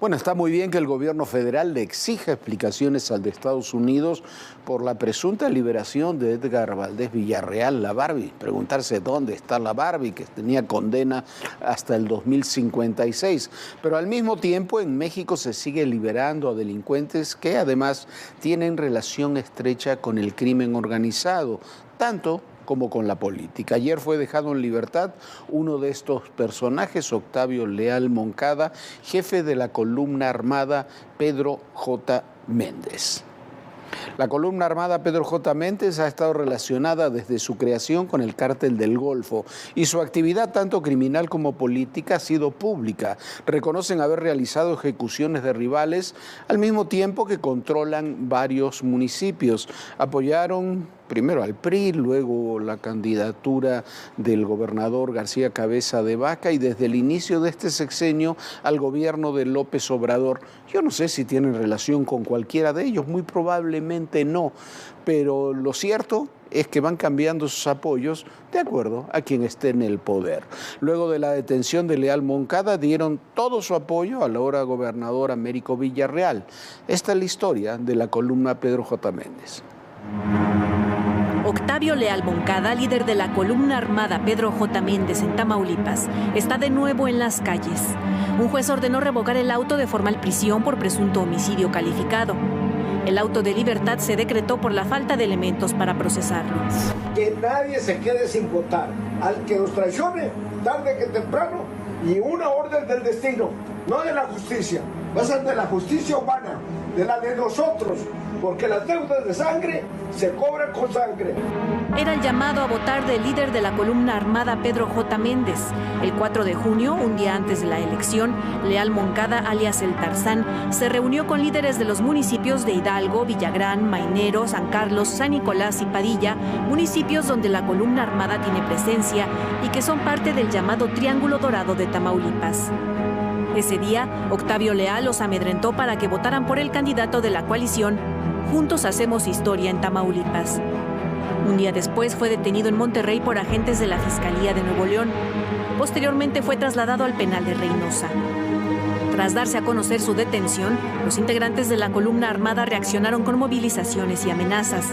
Bueno, está muy bien que el gobierno federal le exija explicaciones al de Estados Unidos por la presunta liberación de Edgar Valdés Villarreal, la Barbie. Preguntarse dónde está la Barbie, que tenía condena hasta el 2056. Pero al mismo tiempo en México se sigue liberando a delincuentes que además tienen relación estrecha con el crimen organizado, tanto como con la política. Ayer fue dejado en libertad uno de estos personajes, Octavio Leal Moncada, jefe de la columna armada Pedro J. Méndez. La columna armada Pedro J. Méndez ha estado relacionada desde su creación con el Cártel del Golfo y su actividad, tanto criminal como política, ha sido pública. Reconocen haber realizado ejecuciones de rivales al mismo tiempo que controlan varios municipios. Apoyaron primero al PRI, luego la candidatura del gobernador García Cabeza de Vaca y desde el inicio de este sexenio al gobierno de López Obrador. Yo no sé si tienen relación con cualquiera de ellos, muy probablemente no, pero lo cierto es que van cambiando sus apoyos de acuerdo a quien esté en el poder. Luego de la detención de Leal Moncada, dieron todo su apoyo al ahora gobernador Américo Villarreal. Esta es la historia de la columna Pedro J. Méndez. Octavio Leal Moncada, líder de la columna armada Pedro J. Méndez en Tamaulipas, está de nuevo en las calles. Un juez ordenó revocar el auto de formal prisión por presunto homicidio calificado. El auto de libertad se decretó por la falta de elementos para procesarlo. Que nadie se quede sin votar. Al que nos traicione, tarde que temprano, y una orden del destino, no de la justicia. Va a ser de la justicia humana, de la de nosotros, porque las deudas de sangre se cobran con sangre. Era el llamado a votar del líder de la columna armada Pedro J. Méndez. El 4 de junio, un día antes de la elección, Leal Moncada, alias el Tarzán, se reunió con líderes de los municipios de Hidalgo, Villagrán, Mainero, San Carlos, San Nicolás y Padilla, municipios donde la columna armada tiene presencia y que son parte del llamado Triángulo Dorado de Tamaulipas. Ese día, Octavio Leal los amedrentó para que votaran por el candidato de la coalición Juntos Hacemos Historia en Tamaulipas. Un día después fue detenido en Monterrey por agentes de la Fiscalía de Nuevo León. Posteriormente fue trasladado al penal de Reynosa. Tras darse a conocer su detención, los integrantes de la columna armada reaccionaron con movilizaciones y amenazas.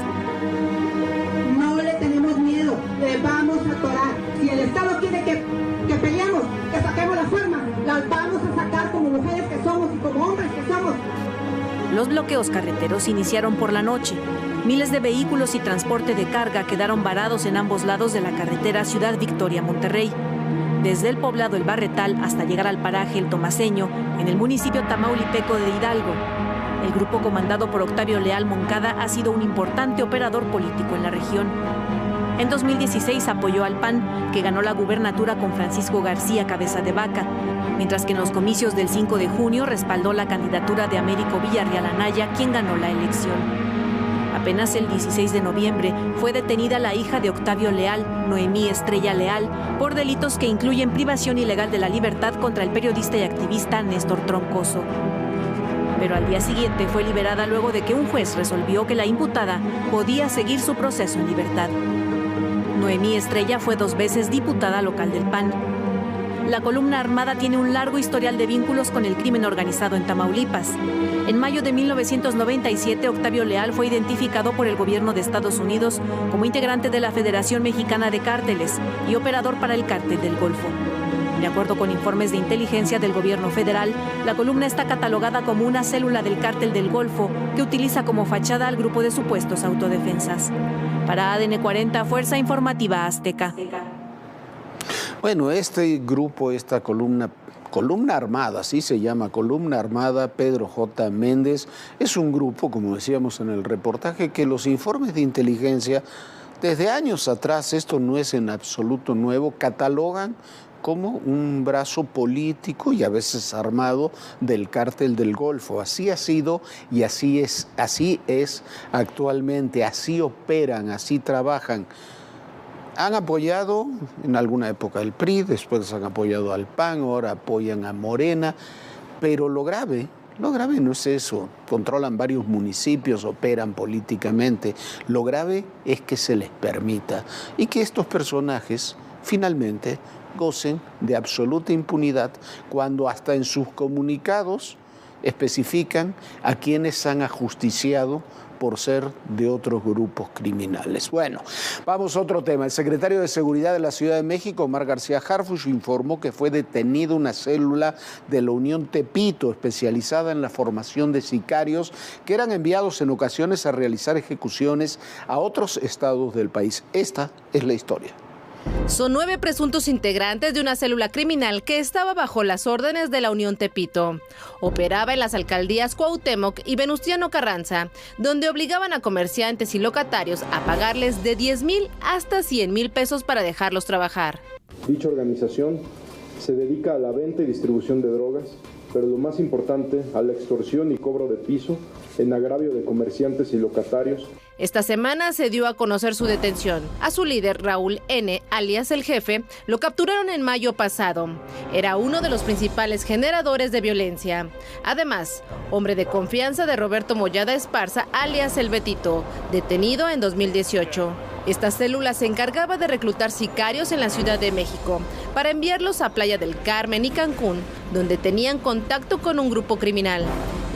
No le tenemos miedo, le vamos a atorar. Si el Estado quiere que peleemos, que saquemos la forma, las vamos a sacar como mujeres que somos y como hombres que somos. Los bloqueos carreteros iniciaron por la noche. Miles de vehículos y transporte de carga quedaron varados en ambos lados de la carretera Ciudad Victoria-Monterrey. Desde el poblado El Barretal hasta llegar al paraje El Tomaseño, en el municipio tamaulipeco de Hidalgo. El grupo comandado por Octavio Leal Moncada ha sido un importante operador político en la región. En 2016 apoyó al PAN, que ganó la gubernatura con Francisco García Cabeza de Vaca, mientras que en los comicios del 5 de junio respaldó la candidatura de Américo Villarreal Anaya, quien ganó la elección. Apenas el 16 de noviembre fue detenida la hija de Octavio Leal, Noemí Estrella Leal, por delitos que incluyen privación ilegal de la libertad contra el periodista y activista Néstor Troncoso. Pero al día siguiente fue liberada luego de que un juez resolvió que la imputada podía seguir su proceso en libertad. Noemí Estrella fue 2 veces diputada local del PAN. La columna armada tiene un largo historial de vínculos con el crimen organizado en Tamaulipas. En mayo de 1997, Octavio Leal fue identificado por el gobierno de Estados Unidos como integrante de la Federación Mexicana de Cárteles y operador para el Cártel del Golfo. De acuerdo con informes de inteligencia del gobierno federal, la columna está catalogada como una célula del Cártel del Golfo que utiliza como fachada al grupo de supuestos autodefensas. Para ADN 40, Fuerza Informativa Azteca. Bueno, este grupo, esta columna armada, así se llama, columna armada Pedro J. Méndez, es un grupo, como decíamos en el reportaje, que los informes de inteligencia, desde años atrás, esto no es en absoluto nuevo, catalogan como un brazo político y a veces armado del Cártel del Golfo. Así ha sido y así es actualmente, así operan, así trabajan. Han apoyado en alguna época el PRI, después han apoyado al PAN, ahora apoyan a Morena, pero lo grave no es eso, controlan varios municipios, operan políticamente, lo grave es que se les permita y que estos personajes finalmente gocen de absoluta impunidad cuando hasta en sus comunicados especifican a quienes han ajusticiado por ser de otros grupos criminales. Bueno, vamos a otro tema. El secretario de Seguridad de la Ciudad de México, Omar García Harfuch, informó que fue detenida una célula de la Unión Tepito, especializada en la formación de sicarios que eran enviados en ocasiones a realizar ejecuciones a otros estados del país. Esta es la historia. Son 9 presuntos integrantes de una célula criminal que estaba bajo las órdenes de la Unión Tepito. Operaba en las alcaldías Cuauhtémoc y Venustiano Carranza, donde obligaban a comerciantes y locatarios a pagarles de 10,000 hasta 100,000 pesos para dejarlos trabajar. Dicha organización se dedica a la venta y distribución de drogas, pero lo más importante, a la extorsión y cobro de piso en agravio de comerciantes y locatarios. Esta semana se dio a conocer su detención. A su líder, Raúl N., alias El Jefe, lo capturaron en mayo pasado. Era uno de los principales generadores de violencia. Además, hombre de confianza de Roberto Mollada Esparza, alias El Betito, detenido en 2018. Esta célula se encargaba de reclutar sicarios en la Ciudad de México para enviarlos a Playa del Carmen y Cancún, donde tenían contacto con un grupo criminal.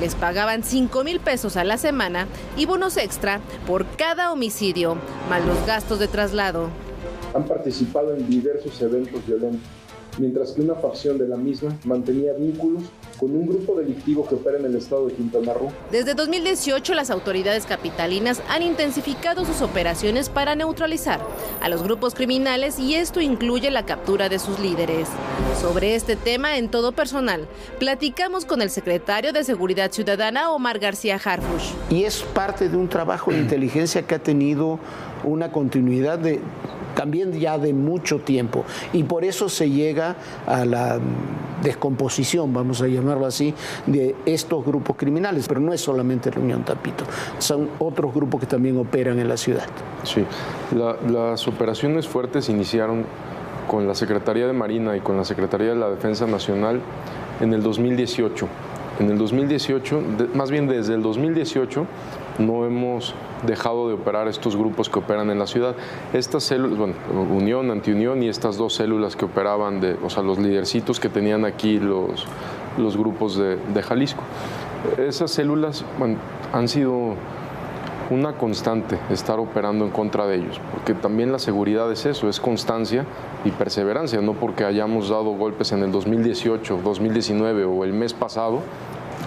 Les pagaban 5,000 pesos a la semana y bonos extra por cada homicidio, más los gastos de traslado. Han participado en diversos eventos violentos, mientras que una facción de la misma mantenía vínculos con un grupo delictivo que opera en el estado de Quintana Roo. Desde 2018, las autoridades capitalinas han intensificado sus operaciones para neutralizar a los grupos criminales y esto incluye la captura de sus líderes. Sobre este tema, en Todo Personal, platicamos con el secretario de Seguridad Ciudadana, Omar García Harfuch. Y es parte de un trabajo de inteligencia que ha tenido una continuidad también ya de mucho tiempo, y por eso se llega a la descomposición, vamos a llamarlo así, de estos grupos criminales, pero no es solamente la Unión Tepito, son otros grupos que también operan en la ciudad. Sí, las operaciones fuertes iniciaron con la Secretaría de Marina y con la Secretaría de la Defensa Nacional en el 2018. En el 2018, más bien desde el 2018, no hemos dejado de operar estos grupos que operan en la ciudad. Estas células, bueno, Unión, Antiunión y estas dos células que operaban, los lidercitos que tenían aquí los grupos de Jalisco. Esas células, bueno, han sido una constante estar operando en contra de ellos, porque también la seguridad es eso, es constancia y perseverancia, no porque hayamos dado golpes en el 2018, 2019 o el mes pasado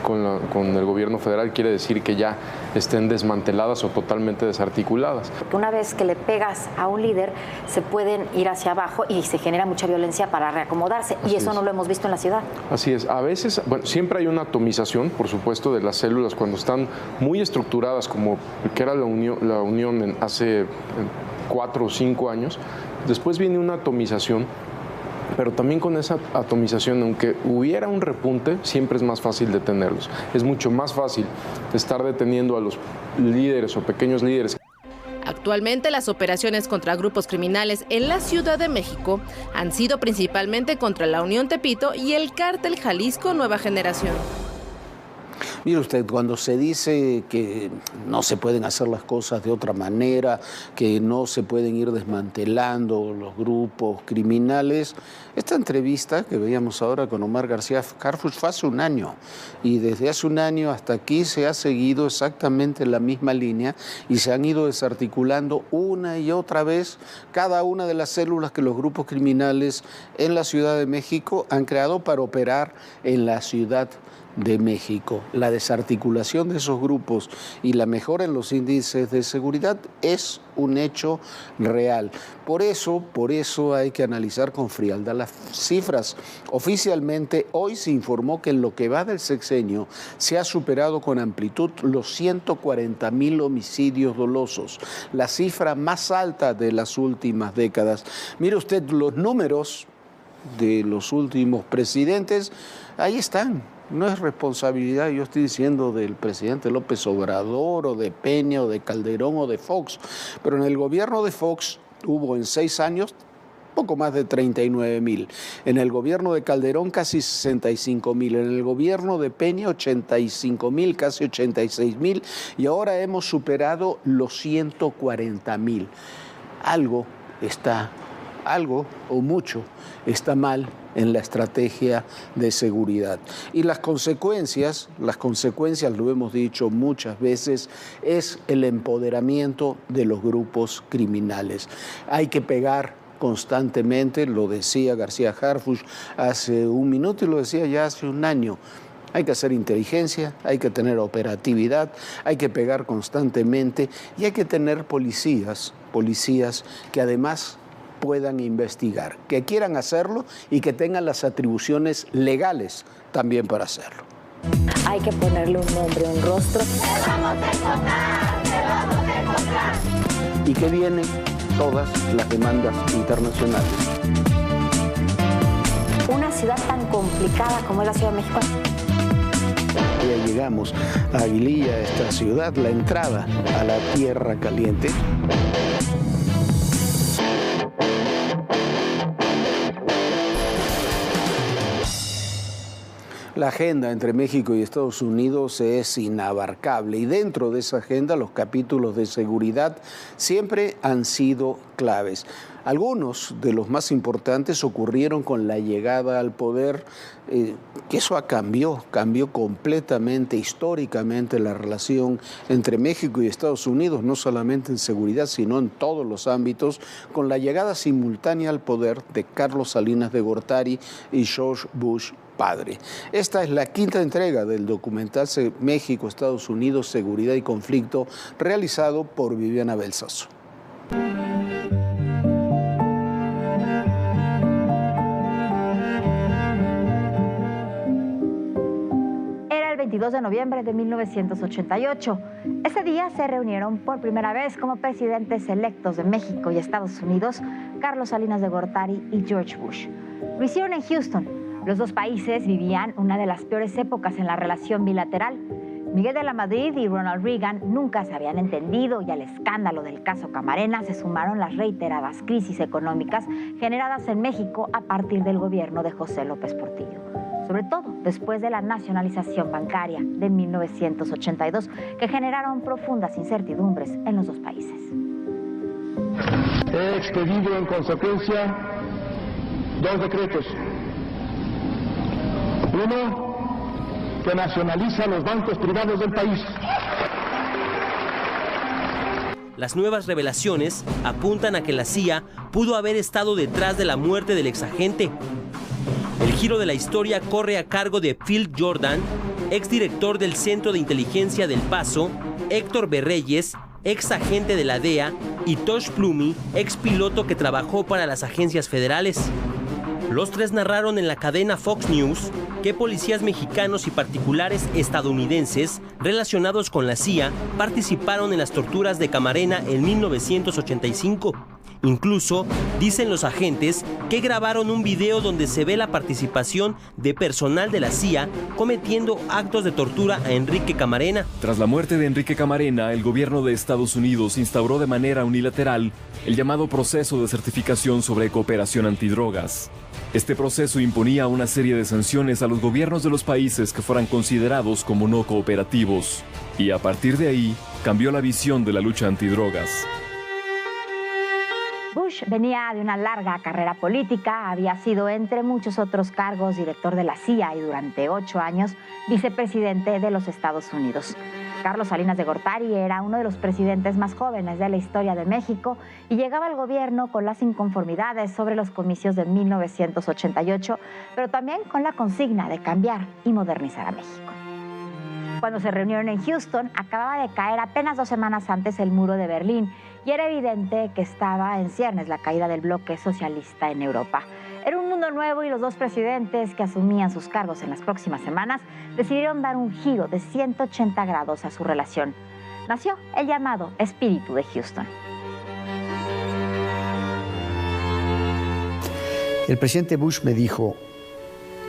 con el gobierno federal quiere decir que ya estén desmanteladas o totalmente desarticuladas. Porque una vez que le pegas a un líder, se pueden ir hacia abajo y se genera mucha violencia para reacomodarse. Así y eso es. no lo hemos visto en la ciudad. Así es. A veces, bueno, siempre hay una atomización, por supuesto, de las células cuando están muy estructuradas, como que era la Unión hace 4 o 5 años. Después viene una atomización. Pero también con esa atomización, aunque hubiera un repunte, siempre es más fácil detenerlos. Es mucho más fácil estar deteniendo a los líderes o pequeños líderes. Actualmente las operaciones contra grupos criminales en la Ciudad de México han sido principalmente contra la Unión Tepito y el Cártel Jalisco Nueva Generación. Mire usted, cuando se dice que no se pueden hacer las cosas de otra manera, que no se pueden ir desmantelando los grupos criminales, esta entrevista que veíamos ahora con Omar García Harfuch fue hace un año, y desde hace un año hasta aquí se ha seguido exactamente la misma línea y se han ido desarticulando una y otra vez cada una de las células que los grupos criminales en la Ciudad de México han creado para operar en la Ciudad de México. La desarticulación de esos grupos y la mejora en los índices de seguridad es un hecho real. Por eso hay que analizar con frialdad las cifras. Oficialmente, hoy se informó que en lo que va del sexenio se ha superado con amplitud los 140,000 homicidios dolosos, la cifra más alta de las últimas décadas. Mire usted los números de los últimos presidentes, ahí están. No es responsabilidad, yo estoy diciendo, del presidente López Obrador o de Peña o de Calderón o de Fox, pero en el gobierno de Fox hubo en 6 años poco más de 39,000, en el gobierno de Calderón casi 65,000, en el gobierno de Peña 85,000, casi 86,000, y ahora hemos superado los 140,000. Algo está algo o mucho está mal en la estrategia de seguridad. Y las consecuencias, lo hemos dicho muchas veces, es el empoderamiento de los grupos criminales. Hay que pegar constantemente, lo decía García Harfuch hace un minuto y lo decía ya hace un año. Hay que hacer inteligencia, hay que tener operatividad, hay que pegar constantemente y hay que tener policías que además puedan investigar, que quieran hacerlo y que tengan las atribuciones legales también para hacerlo. Hay que ponerle un nombre, un rostro. ¡Te vamos a encontrar! ¡Te vamos a encontrar! Y que vienen todas las demandas internacionales. Una ciudad tan complicada como es la Ciudad de México. Ya llegamos a Aguililla, esta ciudad, la entrada a la Tierra Caliente. La agenda entre México y Estados Unidos es inabarcable y dentro de esa agenda los capítulos de seguridad siempre han sido claves. Algunos de los más importantes ocurrieron con la llegada al poder, que eso cambió completamente, históricamente la relación entre México y Estados Unidos, no solamente en seguridad, sino en todos los ámbitos, con la llegada simultánea al poder de Carlos Salinas de Gortari y George Bush padre. Esta es la quinta entrega del documental México, Estados Unidos, Seguridad y Conflicto, realizado por Viviana Belsazo. Era el 22 de noviembre de 1988. Ese día se reunieron por primera vez como presidentes electos de México y Estados Unidos, Carlos Salinas de Gortari y George Bush. Lo hicieron en Houston. Los dos países vivían una de las peores épocas en la relación bilateral. Miguel de la Madrid y Ronald Reagan nunca se habían entendido y al escándalo del caso Camarena se sumaron las reiteradas crisis económicas generadas en México a partir del gobierno de José López Portillo. Sobre todo después de la nacionalización bancaria de 1982, que generaron profundas incertidumbres en los dos países. He expedido en consecuencia 2 decretos. Uno, que nacionaliza los bancos privados del país. Las nuevas revelaciones apuntan a que la CIA pudo haber estado detrás de la muerte del exagente. El giro de la historia corre a cargo de Phil Jordan, exdirector del Centro de Inteligencia del Paso, Héctor Berreyes, exagente de la DEA, y Tosh Plumey, expiloto que trabajó para las agencias federales. Los tres narraron en la cadena Fox News que policías mexicanos y particulares estadounidenses relacionados con la CIA participaron en las torturas de Camarena en 1985. Incluso, dicen los agentes, que grabaron un video donde se ve la participación de personal de la CIA cometiendo actos de tortura a Enrique Camarena. Tras la muerte de Enrique Camarena, el gobierno de Estados Unidos instauró de manera unilateral el llamado proceso de certificación sobre cooperación antidrogas. Este proceso imponía una serie de sanciones a los gobiernos de los países que fueran considerados como no cooperativos. Y a partir de ahí, cambió la visión de la lucha antidrogas. Bush venía de una larga carrera política, había sido entre muchos otros cargos director de la CIA y durante 8 años vicepresidente de los Estados Unidos. Carlos Salinas de Gortari era uno de los presidentes más jóvenes de la historia de México y llegaba al gobierno con las inconformidades sobre los comicios de 1988, pero también con la consigna de cambiar y modernizar a México. Cuando se reunieron en Houston, acababa de caer apenas 2 semanas antes el muro de Berlín y era evidente que estaba en ciernes la caída del bloque socialista en Europa. Era un mundo nuevo y los dos presidentes que asumían sus cargos en las próximas semanas decidieron dar un giro de 180 grados a su relación. Nació el llamado Espíritu de Houston. El presidente Bush me dijo,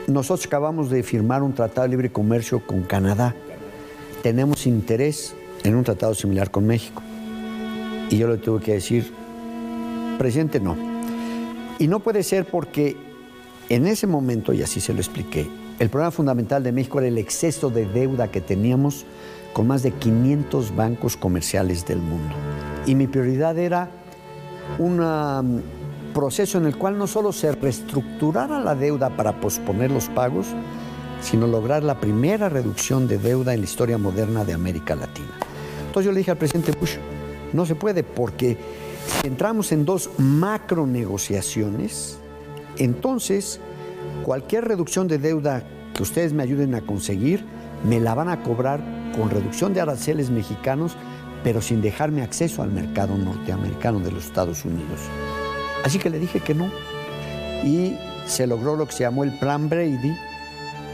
nosotros acabamos de firmar un tratado de libre comercio con Canadá. Tenemos interés en un tratado similar con México. Y yo le tuve que decir, presidente, no. Y no puede ser porque en ese momento, y así se lo expliqué, el problema fundamental de México era el exceso de deuda que teníamos con más de 500 bancos comerciales del mundo. Y mi prioridad era proceso en el cual no solo se reestructurara la deuda para posponer los pagos, sino lograr la primera reducción de deuda en la historia moderna de América Latina. Entonces yo le dije al presidente Bush, no se puede, porque si entramos en dos macro negociaciones, entonces cualquier reducción de deuda que ustedes me ayuden a conseguir, me la van a cobrar con reducción de aranceles mexicanos, pero sin dejarme acceso al mercado norteamericano de los Estados Unidos. Así que le dije que no. Y se logró lo que se llamó el Plan Brady,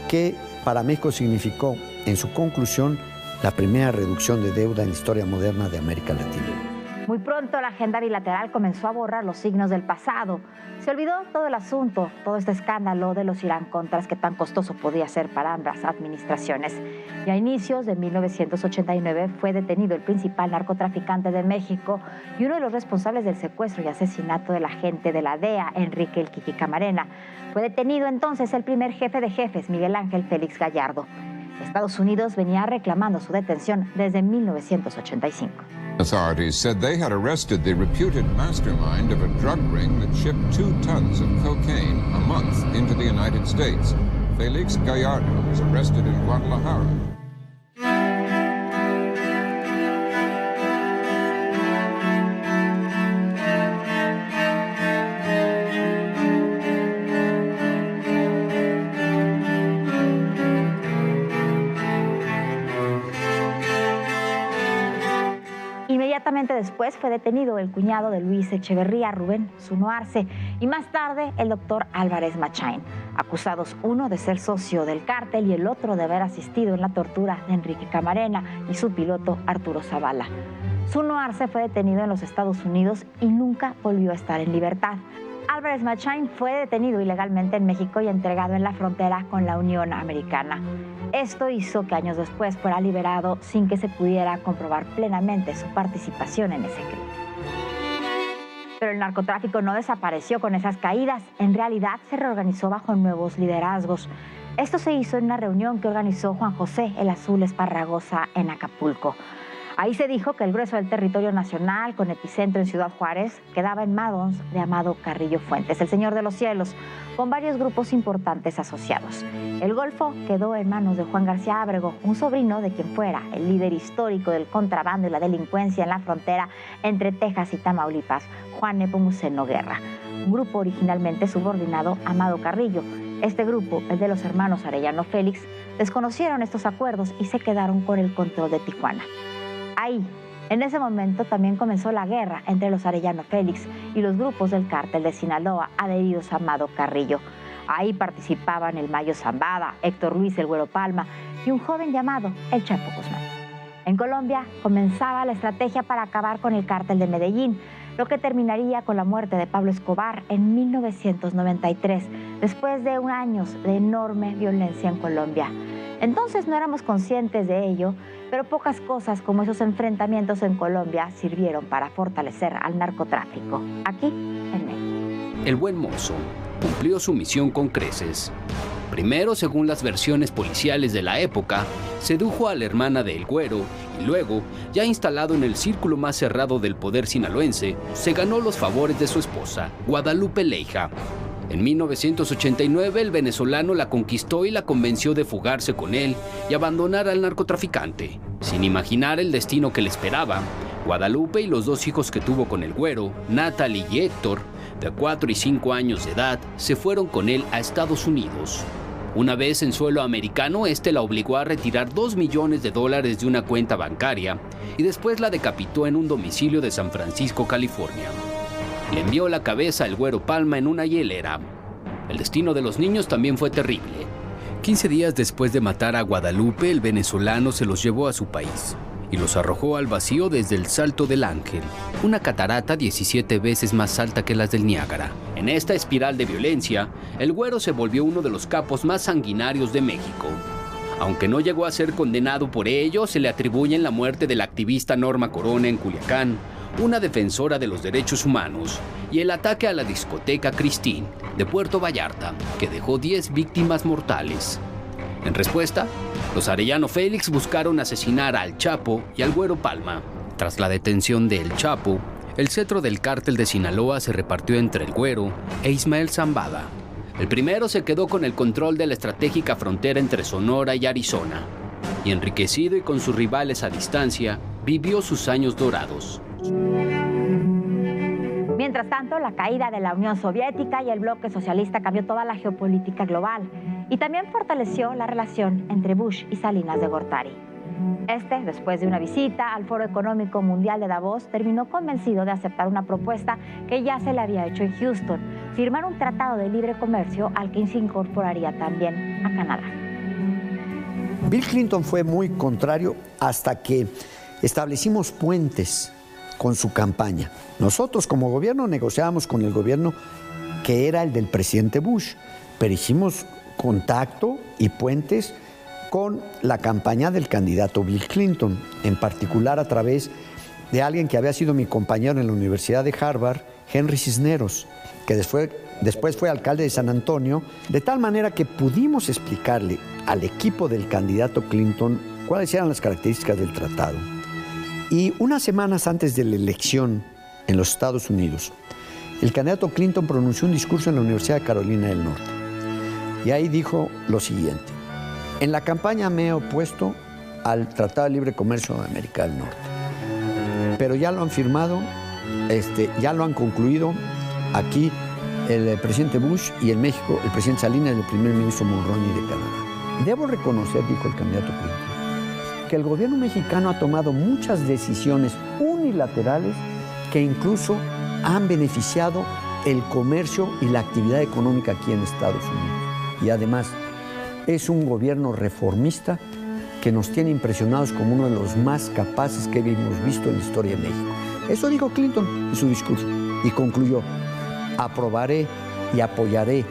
que para México significó, en su conclusión, la primera reducción de deuda en la historia moderna de América Latina. Muy pronto la agenda bilateral comenzó a borrar los signos del pasado. Se olvidó todo el asunto, todo este escándalo de los Irán-Contras que tan costoso podía ser para ambas administraciones. Y a inicios de 1989 fue detenido el principal narcotraficante de México y uno de los responsables del secuestro y asesinato del agente de la DEA, Enrique El Kiki Camarena. Fue detenido entonces el primer jefe de jefes, Miguel Ángel Félix Gallardo. Estados Unidos venía reclamando su detención desde 1985. Authorities said they had arrested the reputed mastermind of a drug ring that shipped 2 tons of cocaine a month into the United States. Felix Gallardo was arrested in Guadalajara. Inmediatamente después fue detenido el cuñado de Luis Echeverría, Rubén Zuno Arce, y más tarde el doctor Álvarez Machain, acusados uno de ser socio del cártel y el otro de haber asistido en la tortura de Enrique Camarena y su piloto Arturo Zavala. Zuno Arce fue detenido en los Estados Unidos y nunca volvió a estar en libertad. Álvarez Machain fue detenido ilegalmente en México y entregado en la frontera con la Unión Americana. Esto hizo que años después fuera liberado sin que se pudiera comprobar plenamente su participación en ese crimen. Pero el narcotráfico no desapareció con esas caídas. En realidad se reorganizó bajo nuevos liderazgos. Esto se hizo en una reunión que organizó Juan José El Azul Esparragosa en Acapulco. Ahí se dijo que el grueso del territorio nacional, con epicentro en Ciudad Juárez, quedaba en manos de Amado Carrillo Fuentes, el Señor de los Cielos, con varios grupos importantes asociados. El Golfo quedó en manos de Juan García Ábrego, un sobrino de quien fuera el líder histórico del contrabando y la delincuencia en la frontera entre Texas y Tamaulipas, Juan Nepomuceno Guerra, un grupo originalmente subordinado a Amado Carrillo. Este grupo, el de los hermanos Arellano Félix, desconocieron estos acuerdos y se quedaron con el control de Tijuana. Ahí, en ese momento, también comenzó la guerra entre los Arellano Félix y los grupos del cártel de Sinaloa adheridos a Amado Carrillo. Ahí participaban el Mayo Zambada, Héctor Luis el Güero Palma y un joven llamado el Chapo Guzmán. En Colombia comenzaba la estrategia para acabar con el cártel de Medellín, lo que terminaría con la muerte de Pablo Escobar en 1993, después de años de enorme violencia en Colombia. Entonces no éramos conscientes de ello, pero pocas cosas como esos enfrentamientos en Colombia sirvieron para fortalecer al narcotráfico aquí en México. El buen mozo cumplió su misión con creces. Primero, según las versiones policiales de la época, sedujo a la hermana de El Güero y luego, ya instalado en el círculo más cerrado del poder sinaloense, se ganó los favores de su esposa, Guadalupe Leija. En 1989, el venezolano la conquistó y la convenció de fugarse con él y abandonar al narcotraficante. Sin imaginar el destino que le esperaba, Guadalupe y los 2 hijos que tuvo con El Güero, Natalie y Héctor, de 4 y 5 años de edad, se fueron con él a Estados Unidos. Una vez en suelo americano, este la obligó a retirar $2 millones de una cuenta bancaria y después la decapitó en un domicilio de San Francisco, California. Le envió la cabeza al Güero Palma en una hielera. El destino de los niños también fue terrible. 15 días después de matar a Guadalupe, el venezolano se los llevó a su país y los arrojó al vacío desde el Salto del Ángel, una catarata 17 veces más alta que las del Niágara. En esta espiral de violencia, el Güero se volvió uno de los capos más sanguinarios de México. Aunque no llegó a ser condenado por ello, se le atribuyen la muerte de la activista Norma Corona en Culiacán, una defensora de los derechos humanos, y el ataque a la discoteca Christine de Puerto Vallarta, que dejó 10 víctimas mortales. En respuesta, los Arellano Félix buscaron asesinar al Chapo y al Güero Palma. Tras la detención del Chapo, el cetro del cártel de Sinaloa se repartió entre el Güero e Ismael Zambada. El primero se quedó con el control de la estratégica frontera entre Sonora y Arizona, y enriquecido y con sus rivales a distancia, vivió sus años dorados. Mientras tanto, la caída de la Unión Soviética y el bloque socialista cambió toda la geopolítica global y también fortaleció la relación entre Bush y Salinas de Gortari. Después de una visita al Foro Económico Mundial de Davos, terminó convencido de aceptar una propuesta que ya se le había hecho en Houston: firmar un tratado de libre comercio al que se incorporaría también a Canadá. Bill Clinton fue muy contrario hasta que establecimos puentes con su campaña. Nosotros como gobierno negociábamos con el gobierno que era el del presidente Bush, pero hicimos contacto y puentes con la campaña del candidato Bill Clinton, en particular a través de alguien que había sido mi compañero en la Universidad de Harvard, Henry Cisneros, que después fue alcalde de San Antonio, de tal manera que pudimos explicarle al equipo del candidato Clinton cuáles eran las características del tratado. Y unas semanas antes de la elección en los Estados Unidos, el candidato Clinton pronunció un discurso en la Universidad de Carolina del Norte. Y ahí dijo lo siguiente: en la campaña me he opuesto al Tratado de Libre Comercio de América del Norte, pero ya lo han firmado, ya lo han concluido aquí el presidente Bush y en México el presidente Salinas y el primer ministro Mulroney de Canadá. Debo reconocer, dijo el candidato Clinton, que el gobierno mexicano ha tomado muchas decisiones unilaterales que incluso han beneficiado el comercio y la actividad económica aquí en Estados Unidos. Y además, es un gobierno reformista que nos tiene impresionados como uno de los más capaces que hemos visto en la historia de México. Eso dijo Clinton en su discurso y concluyó: aprobaré y apoyaré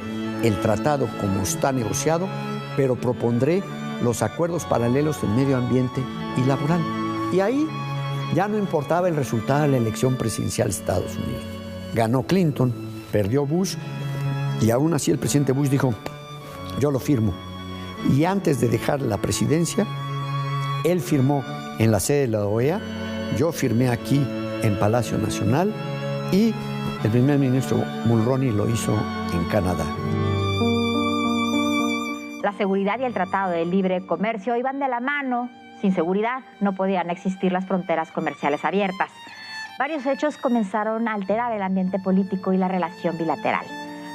el tratado como está negociado, pero propondré los acuerdos paralelos en medio ambiente y laboral. Y ahí ya no importaba el resultado de la elección presidencial de Estados Unidos. Ganó Clinton, perdió Bush, y aún así el presidente Bush dijo: yo lo firmo. Y antes de dejar la presidencia, él firmó en la sede de la OEA, yo firmé aquí en Palacio Nacional y el primer ministro Mulroney lo hizo en Canadá. La seguridad y el Tratado de Libre Comercio iban de la mano. Sin seguridad no podían existir las fronteras comerciales abiertas. Varios hechos comenzaron a alterar el ambiente político y la relación bilateral.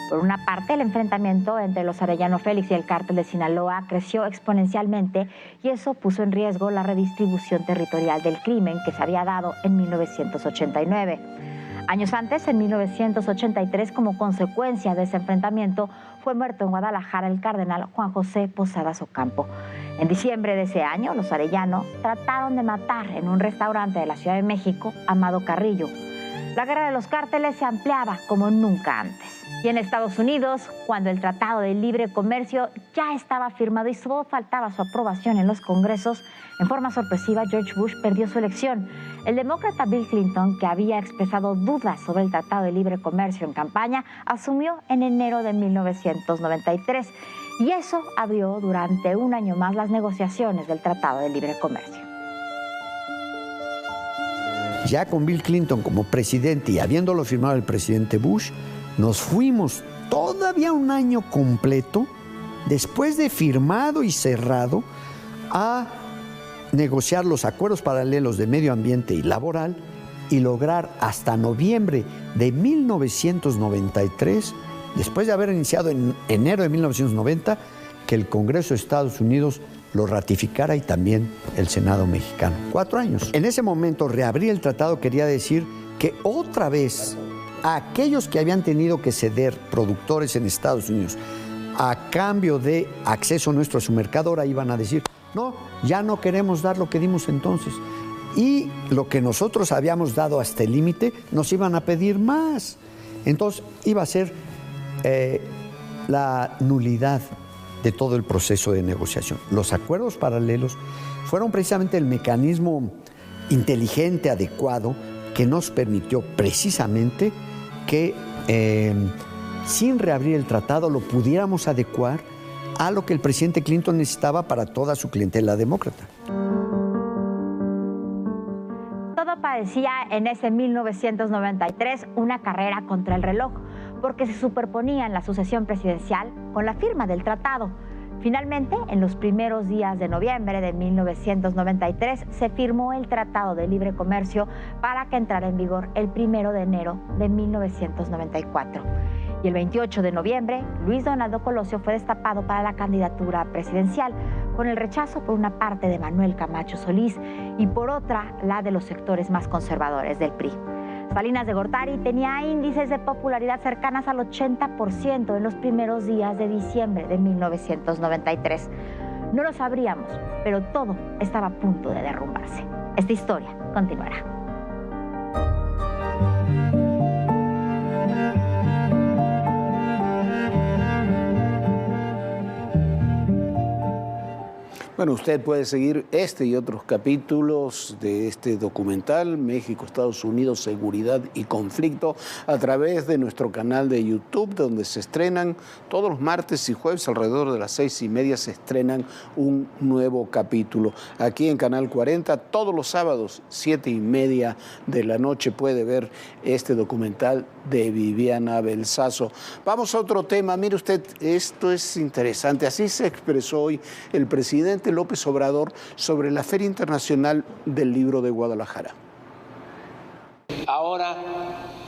Por una parte, el enfrentamiento entre los Arellano Félix y el cártel de Sinaloa creció exponencialmente y eso puso en riesgo la redistribución territorial del crimen que se había dado en 1989. Años antes, en 1983, como consecuencia de ese enfrentamiento, fue muerto en Guadalajara el cardenal Juan José Posadas Ocampo. En diciembre de ese año, los Arellano trataron de matar en un restaurante de la Ciudad de México a Amado Carrillo. La guerra de los cárteles se ampliaba como nunca antes. Y en Estados Unidos, cuando el Tratado de Libre Comercio ya estaba firmado y solo faltaba su aprobación en los congresos, en forma sorpresiva George Bush perdió su elección. El demócrata Bill Clinton, que había expresado dudas sobre el Tratado de Libre Comercio en campaña, asumió en enero de 1993 y eso abrió durante un año más las negociaciones del Tratado de Libre Comercio. Ya con Bill Clinton como presidente y habiéndolo firmado el presidente Bush, nos fuimos todavía un año completo, después de firmado y cerrado, a negociar los acuerdos paralelos de medio ambiente y laboral y lograr hasta noviembre de 1993, después de haber iniciado en enero de 1990, que el Congreso de Estados Unidos lo ratificara y también el Senado mexicano. 4 años. En ese momento, reabrir el tratado quería decir que otra vez aquellos que habían tenido que ceder productores en Estados Unidos a cambio de acceso nuestro a su mercado, ahora iban a decir: no, ya no queremos dar lo que dimos entonces. Y lo que nosotros habíamos dado hasta el límite, nos iban a pedir más. Entonces iba a ser la nulidad de todo el proceso de negociación. Los acuerdos paralelos fueron precisamente el mecanismo inteligente, adecuado, que nos permitió precisamente que sin reabrir el tratado lo pudiéramos adecuar a lo que el presidente Clinton necesitaba para toda su clientela demócrata. Todo padecía en ese 1993 una carrera contra el reloj, porque se superponían la sucesión presidencial con la firma del tratado. Finalmente, en los primeros días de noviembre de 1993, se firmó el Tratado de Libre Comercio para que entrara en vigor el 1 de enero de 1994. Y el 28 de noviembre, Luis Donaldo Colosio fue destapado para la candidatura presidencial, con el rechazo por una parte de Manuel Camacho Solís y por otra la de los sectores más conservadores del PRI. Salinas de Gortari tenía índices de popularidad cercanas al 80% en los primeros días de diciembre de 1993. No lo sabríamos, pero todo estaba a punto de derrumbarse. Esta historia continuará. Bueno, usted puede seguir este y otros capítulos de este documental, México, Estados Unidos, Seguridad y Conflicto, a través de nuestro canal de YouTube, donde se estrenan todos los martes y jueves, alrededor de las 6:30, se estrenan un nuevo capítulo. Aquí en Canal 40, todos los sábados, 7:30 de la noche, puede ver este documental de Viviana Belsazo. Vamos a otro tema. Mire usted, esto es interesante. Así se expresó hoy el presidente López Obrador sobre la Feria Internacional del Libro de Guadalajara. Ahora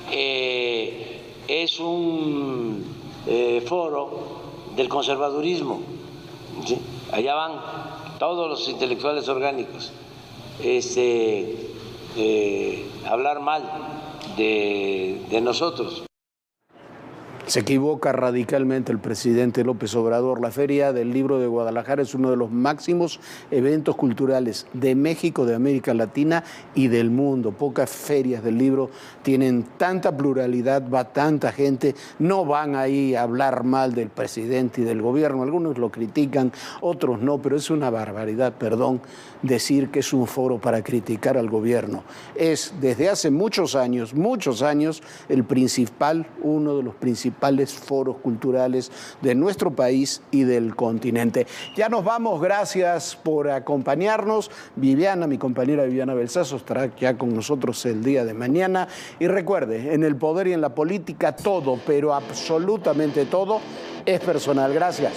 es un foro del conservadurismo, ¿sí? Allá van todos los intelectuales orgánicos hablar mal de nosotros. Se equivoca radicalmente el presidente López Obrador. La Feria del Libro de Guadalajara es uno de los máximos eventos culturales de México, de América Latina y del mundo. Pocas ferias del libro tienen tanta pluralidad, va tanta gente. No van ahí a hablar mal del presidente y del gobierno. Algunos lo critican, otros no, pero es una barbaridad, perdón, decir que es un foro para criticar al gobierno. Es desde hace muchos años, el principal, uno de los principales foros culturales de nuestro país y del continente. Ya nos vamos, gracias por acompañarnos. Viviana, mi compañera Viviana Belsazo, estará ya con nosotros el día de mañana. Y recuerde, en el poder y en la política todo, pero absolutamente todo, es personal. Gracias.